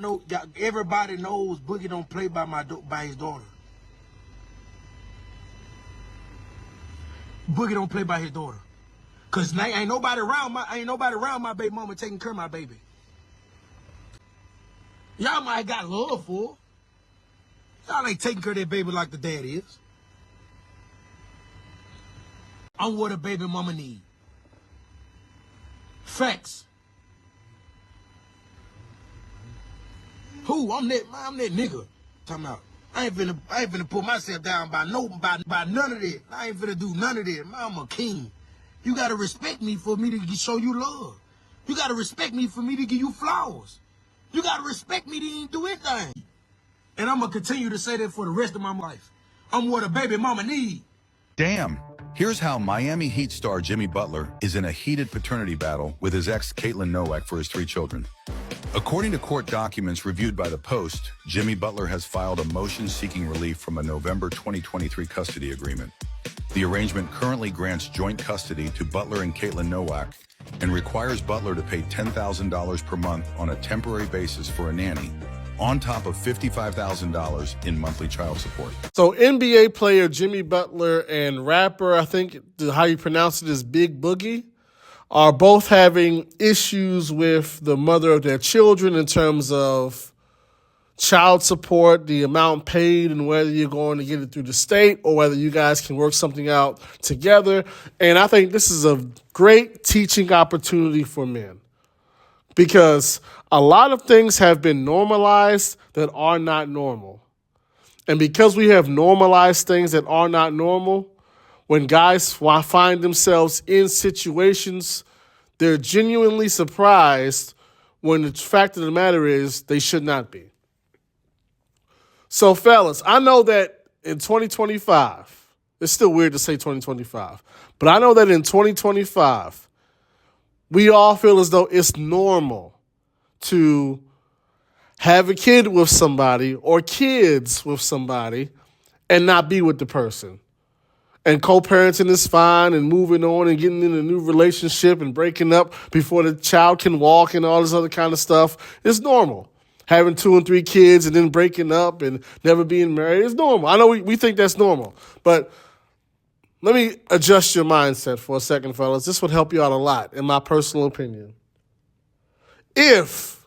No, everybody knows Boogie don't play by his daughter. Boogie don't play by his daughter. Cause ain't nobody around my baby mama taking care of my baby. Y'all might got love for her. Y'all ain't taking care of that baby like the dad is. I'm what a baby mama need. Facts. Who? I'm that nigga. Talking about. I ain't finna put myself down by none of that. I ain't finna do none of that. I'm a king. You gotta respect me for me to show you love. You gotta respect me for me to give you flowers. You gotta respect me to even do anything. And I'm gonna continue to say that for the rest of my life. I'm what a baby mama need. Damn. Here's how Miami Heat star Jimmy Butler is in a heated paternity battle with his ex Caitlin Nowak for his 3 children. According to court documents reviewed by The Post, Jimmy Butler has filed a motion seeking relief from a November 2023 custody agreement. The arrangement currently grants joint custody to Butler and Caitlin Nowak and requires Butler to pay $10,000 per month on a temporary basis for a nanny, on top of $55,000 in monthly child support. So NBA player Jimmy Butler and rapper, I think how you pronounce it is Big Boogie, are both having issues with the mother of their children in terms of child support, the amount paid, and whether you're going to get it through the state or whether you guys can work something out together. And I think this is a great teaching opportunity for men because a lot of things have been normalized that are not normal. And because we have normalized things that are not normal, when guys find themselves in situations, they're genuinely surprised when the fact of the matter is they should not be. So, fellas, I know that in 2025, it's still weird to say 2025, but I know that in 2025, we all feel as though it's normal to have a kid with somebody or kids with somebody and not be with the person. And co-parenting is fine and moving on and getting in a new relationship and breaking up before the child can walk and all this other kind of stuff. It's normal. Having 2 and 3 kids and then breaking up and never being married is normal. I know we think that's normal. But let me adjust your mindset for a second, fellas. This would help you out a lot, in my personal opinion. If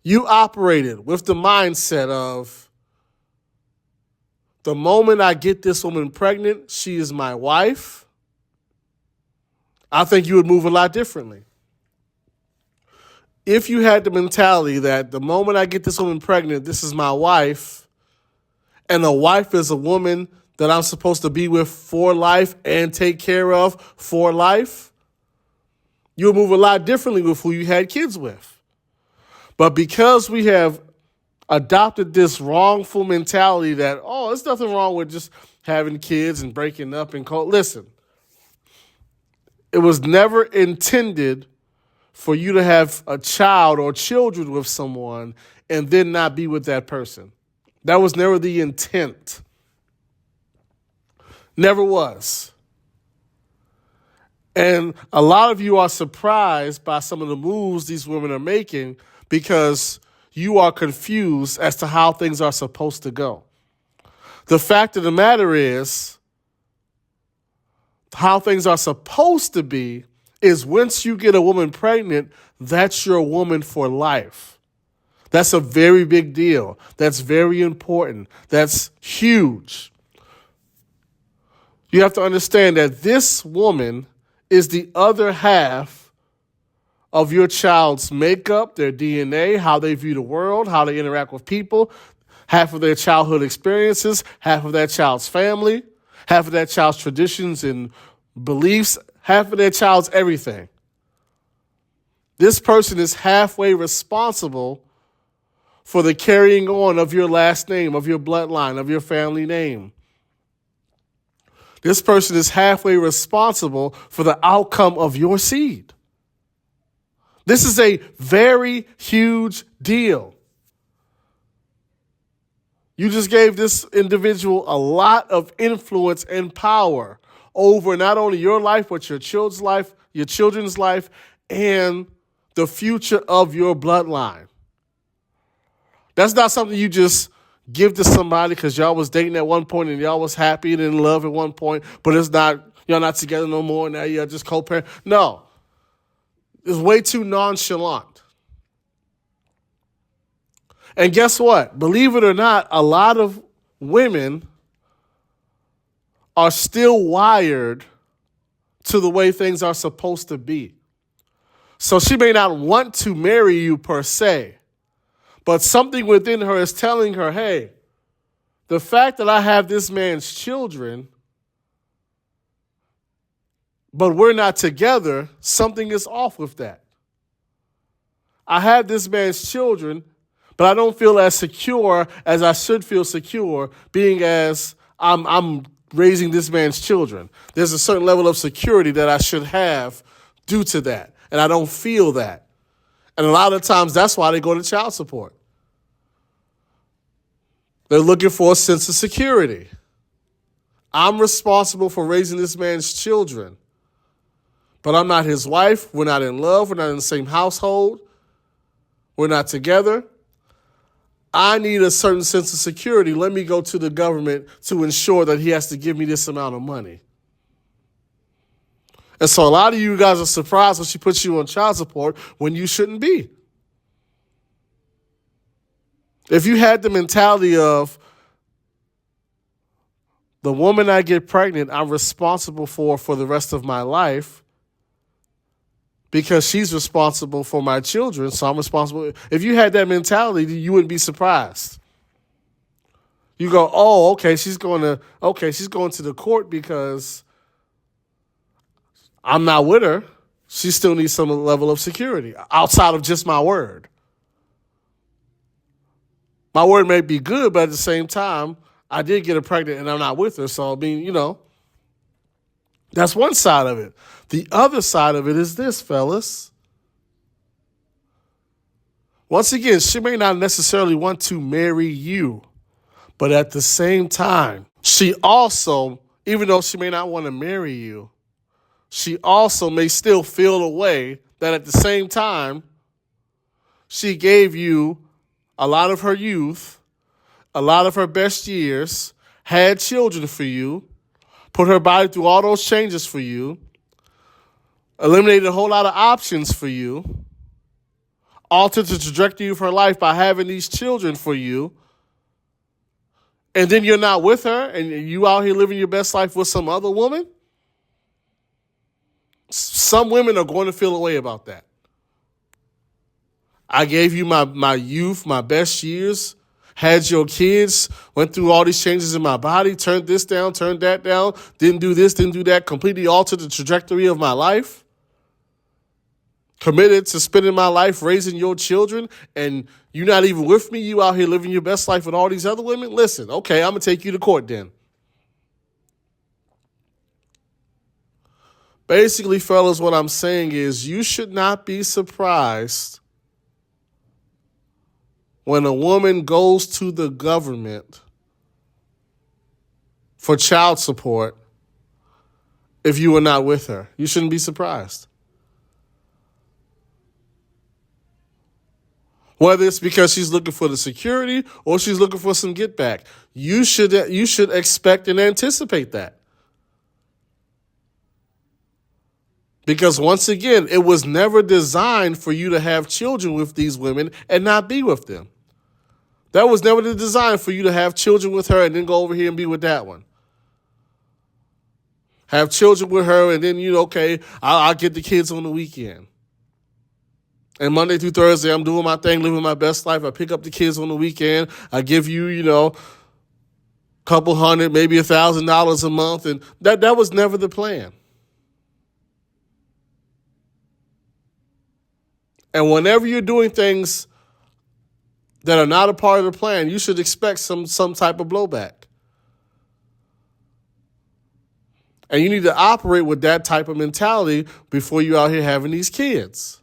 you operated with the mindset of, the moment I get this woman pregnant, she is my wife, I think you would move a lot differently. If you had the mentality that the moment I get this woman pregnant, this is my wife, and a wife is a woman that I'm supposed to be with for life and take care of for life, you would move a lot differently with who you had kids with. But because we have adopted this wrongful mentality that, oh, there's nothing wrong with just having kids and breaking up and listen, it was never intended for you to have a child or children with someone and then not be with that person. That was never the intent. Never was. And a lot of you are surprised by some of the moves these women are making because you are confused as to how things are supposed to go. The fact of the matter is, how things are supposed to be is once you get a woman pregnant, that's your woman for life. That's a very big deal. That's very important. That's huge. You have to understand that this woman is the other half of your child's makeup, their DNA, how they view the world, how they interact with people, half of their childhood experiences, half of that child's family, half of that child's traditions and beliefs, half of their child's everything. This person is halfway responsible for the carrying on of your last name, of your bloodline, of your family name. This person is halfway responsible for the outcome of your seed. This is a very huge deal. You just gave this individual a lot of influence and power over not only your life, but your children's life, and the future of your bloodline. That's not something you just give to somebody because y'all was dating at one point and y'all was happy and in love at one point, but it's not, y'all not together no more. Now you're just co-parent. No. It's way too nonchalant. And guess what? Believe it or not, a lot of women are still wired to the way things are supposed to be. So she may not want to marry you per se, but something within her is telling her, hey, the fact that I have this man's children, but we're not together, something is off with that. I have this man's children, but I don't feel as secure as I should feel secure, being as I'm raising this man's children. There's a certain level of security that I should have due to that, and I don't feel that. And a lot of times that's why they go to child support. They're looking for a sense of security. I'm responsible for raising this man's children, but I'm not his wife. We're not in love. We're not in the same household. We're not together. I need a certain sense of security. Let me go to the government to ensure that he has to give me this amount of money. And so a lot of you guys are surprised when she puts you on child support when you shouldn't be. If you had the mentality of the woman I get pregnant, I'm responsible for the rest of my life because she's responsible for my children, so I'm responsible. If you had that mentality, you wouldn't be surprised. You go, oh, okay, she's going to the court because I'm not with her. She still needs some level of security outside of just my word. My word may be good, but at the same time, I did get her pregnant and I'm not with her. So, I mean, that's one side of it. The other side of it is this, fellas. Once again, she may not necessarily want to marry you, but at the same time, she also, even though she may not want to marry you, she also may still feel a way that at the same time, she gave you a lot of her youth, a lot of her best years, had children for you, put her body through all those changes for you, eliminated a whole lot of options for you, altered the trajectory of her life by having these children for you, and then you're not with her and you out here living your best life with some other woman? Some women are going to feel a way about that. I gave you my youth, my best years, had your kids, went through all these changes in my body, turned this down, turned that down, didn't do this, didn't do that, completely altered the trajectory of my life, committed to spending my life raising your children, and you're not even with me, you out here living your best life with all these other women? Listen, okay, I'm going to take you to court then. Basically, fellas, what I'm saying is you should not be surprised when a woman goes to the government for child support if you were not with her. You shouldn't be surprised. Whether it's because she's looking for the security or she's looking for some get back, you should expect and anticipate that. Because once again, it was never designed for you to have children with these women and not be with them. That was never the design for you to have children with her and then go over here and be with that one. Have children with her and then, okay, I'll get the kids on the weekend. And Monday through Thursday, I'm doing my thing, living my best life. I pick up the kids on the weekend. I give you, a couple hundred, maybe $1,000 a month. And that was never the plan. And whenever you're doing things that are not a part of the plan, you should expect some type of blowback. And you need to operate with that type of mentality before you're out here having these kids.